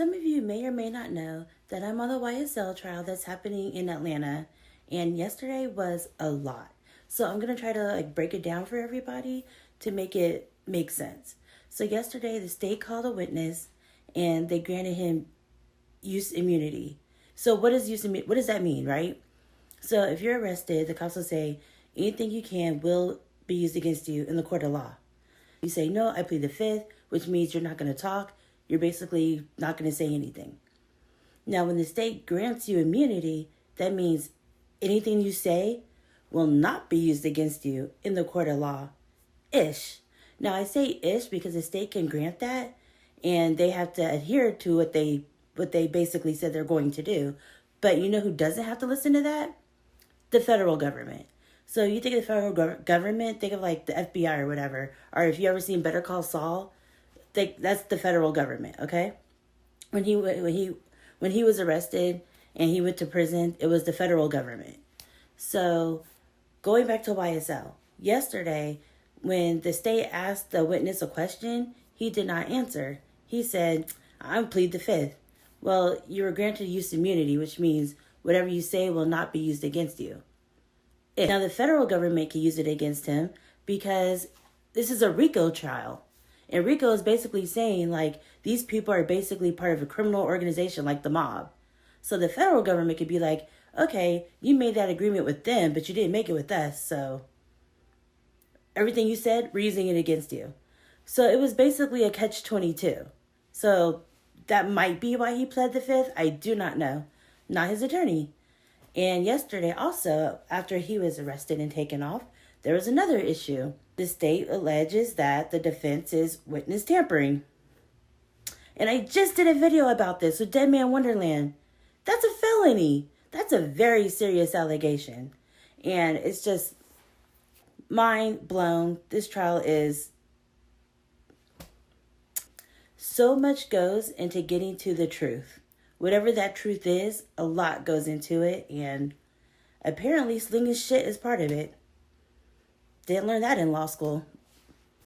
Some of you may or may not know that I'm on the YSL trial that's happening in Atlanta, and yesterday was a lot. So I'm going to try to break it down for everybody to make it make sense. So yesterday the state called a witness and they granted him use immunity. So what does that mean, right? So if you're arrested, the cops will say anything you can will be used against you in the court of law. You say, no, I plead the fifth, which means you're not going to talk. You're basically not going to say anything. Now, when the state grants you immunity, that means anything you say will not be used against you in the court of law. Ish. Now, I say ish because the state can grant that, and they have to adhere to what they basically said they're going to do. But you know who doesn't have to listen to that? The federal government. So you think of the federal government, think of like the FBI or whatever. Or if you ever seen Better Call Saul, that's the federal government, okay? When he was arrested and he went to prison, it was the federal government. So going back to YSL, yesterday when the state asked the witness a question, he did not answer. He said, "I plead the fifth." Well, you were granted use immunity, which means whatever you say will not be used against you. Now, the federal government can use it against him because this is a RICO trial. And RICO is basically saying, these people are basically part of a criminal organization like the mob. So the federal government could be like, okay, you made that agreement with them, but you didn't make it with us. So everything you said, we're using it against you. So it was basically a catch-22. So that might be why he pled the fifth. I do not know. Not his attorney. And yesterday also, after he was arrested and taken off, there was another issue. The state alleges that the defense is witness tampering. And I just did a video about this with Dead Man Wonderland. That's a felony. That's a very serious allegation. And it's just mind blown. This trial is... so much goes into getting to the truth. Whatever that truth is, a lot goes into it, and apparently slinging shit is part of it. Didn't learn that in law school.